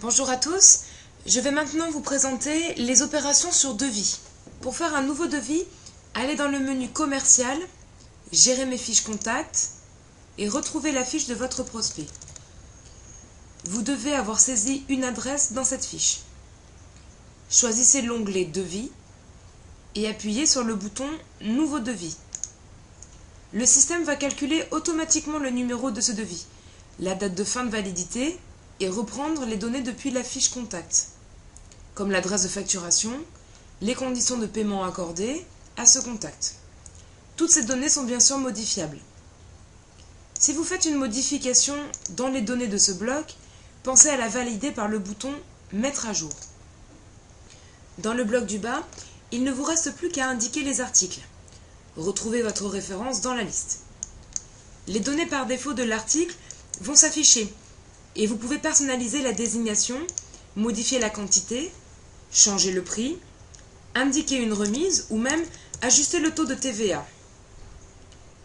Bonjour à tous, je vais maintenant vous présenter les opérations sur devis. Pour faire un nouveau devis, allez dans le menu commercial, gérer mes fiches contacts et retrouver la fiche de votre prospect. Vous devez avoir saisi une adresse dans cette fiche. Choisissez l'onglet Devis et appuyez sur le bouton Nouveau devis. Le système va calculer automatiquement le numéro de ce devis, la date de fin de validité et reprendre les données depuis la fiche contact, comme l'adresse de facturation, les conditions de paiement accordées à ce contact. Toutes ces données sont bien sûr modifiables. Si vous faites une modification dans les données de ce bloc, pensez à la valider par le bouton « Mettre à jour ». Dans le bloc du bas, il ne vous reste plus qu'à indiquer les articles. Retrouvez votre référence dans la liste. Les données par défaut de l'article vont s'afficher et vous pouvez personnaliser la désignation, modifier la quantité, changer le prix, indiquer une remise ou même ajuster le taux de TVA.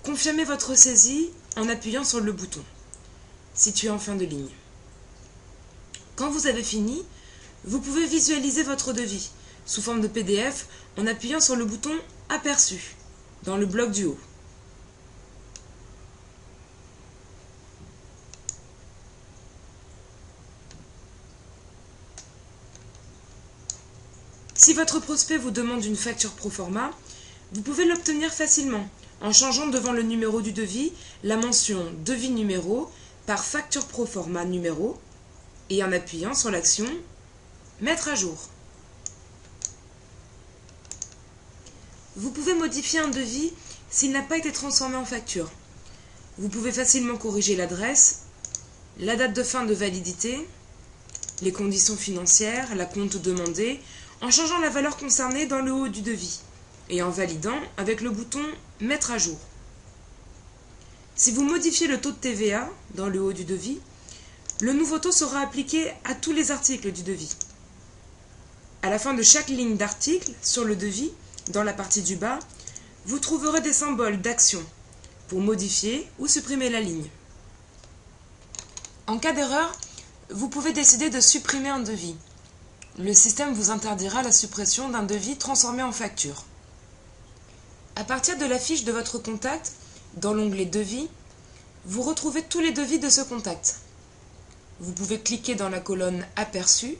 Confirmez votre saisie en appuyant sur le bouton situé en fin de ligne. Quand vous avez fini, vous pouvez visualiser votre devis sous forme de PDF en appuyant sur le bouton Aperçu dans le bloc du haut. Si votre prospect vous demande une facture proforma, vous pouvez l'obtenir facilement en changeant devant le numéro du devis la mention « Devis numéro » par facture proforma numéro et en appuyant sur l'action « Mettre à jour ». Vous pouvez modifier un devis s'il n'a pas été transformé en facture. Vous pouvez facilement corriger l'adresse, la date de fin de validité, les conditions financières, la compte demandée, en changeant la valeur concernée dans le haut du devis et en validant avec le bouton « Mettre à jour ». Si vous modifiez le taux de TVA dans le haut du devis, le nouveau taux sera appliqué à tous les articles du devis. À la fin de chaque ligne d'article sur le devis, dans la partie du bas, vous trouverez des symboles d'action pour modifier ou supprimer la ligne. En cas d'erreur, vous pouvez décider de supprimer un devis. Le système vous interdira la suppression d'un devis transformé en facture. À partir de la fiche de votre contact, dans l'onglet Devis, vous retrouvez tous les devis de ce contact. Vous pouvez cliquer dans la colonne Aperçu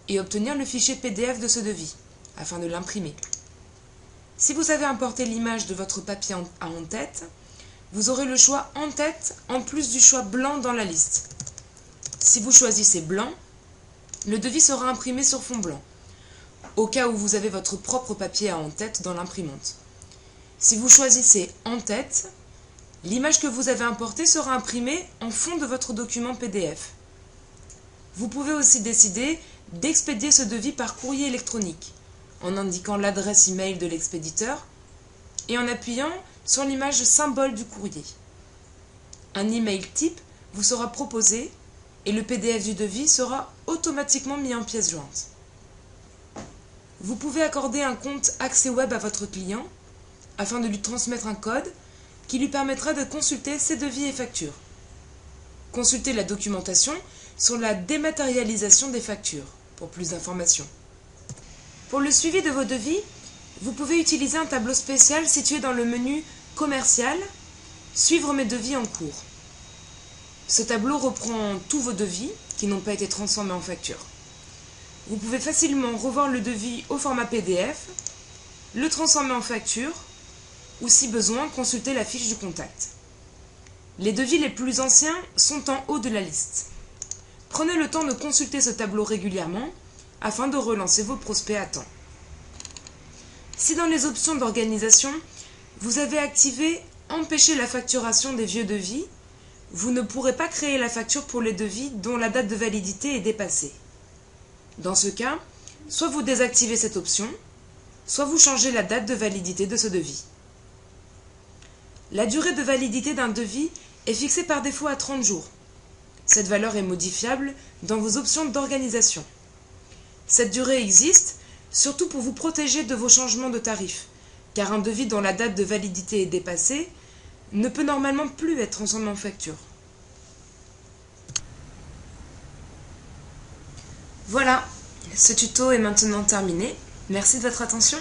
et obtenir le fichier PDF de ce devis, afin de l'imprimer. Si vous avez importé l'image de votre papier à en-tête, vous aurez le choix en-tête en plus du choix blanc dans la liste. Si vous choisissez blanc, le devis sera imprimé sur fond blanc, au cas où vous avez votre propre papier à en-tête dans l'imprimante. Si vous choisissez en-tête, l'image que vous avez importée sera imprimée en fond de votre document PDF. Vous pouvez aussi décider d'expédier ce devis par courrier électronique, en indiquant l'adresse email de l'expéditeur et en appuyant sur l'image symbole du courrier. Un email type vous sera proposé et le PDF du devis sera automatiquement mis en pièce jointe. Vous pouvez accorder un compte accès web à votre client afin de lui transmettre un code qui lui permettra de consulter ses devis et factures. Consultez la documentation sur la dématérialisation des factures pour plus d'informations. Pour le suivi de vos devis, vous pouvez utiliser un tableau spécial situé dans le menu Commercial, Suivre mes devis en cours. Ce tableau reprend tous vos devis qui n'ont pas été transformés en facture. Vous pouvez facilement revoir le devis au format PDF, le transformer en facture ou si besoin consulter la fiche du contact. Les devis les plus anciens sont en haut de la liste. Prenez le temps de consulter ce tableau régulièrement afin de relancer vos prospects à temps. Si dans les options d'organisation, vous avez activé « Empêcher la facturation des vieux devis », vous ne pourrez pas créer la facture pour les devis dont la date de validité est dépassée. Dans ce cas, soit vous désactivez cette option, soit vous changez la date de validité de ce devis. La durée de validité d'un devis est fixée par défaut à 30 jours. Cette valeur est modifiable dans vos options d'organisation. Cette durée existe surtout pour vous protéger de vos changements de tarifs, car un devis dont la date de validité est dépassée ne peut normalement plus être transformé en facture. Voilà, ce tuto est maintenant terminé. Merci de votre attention.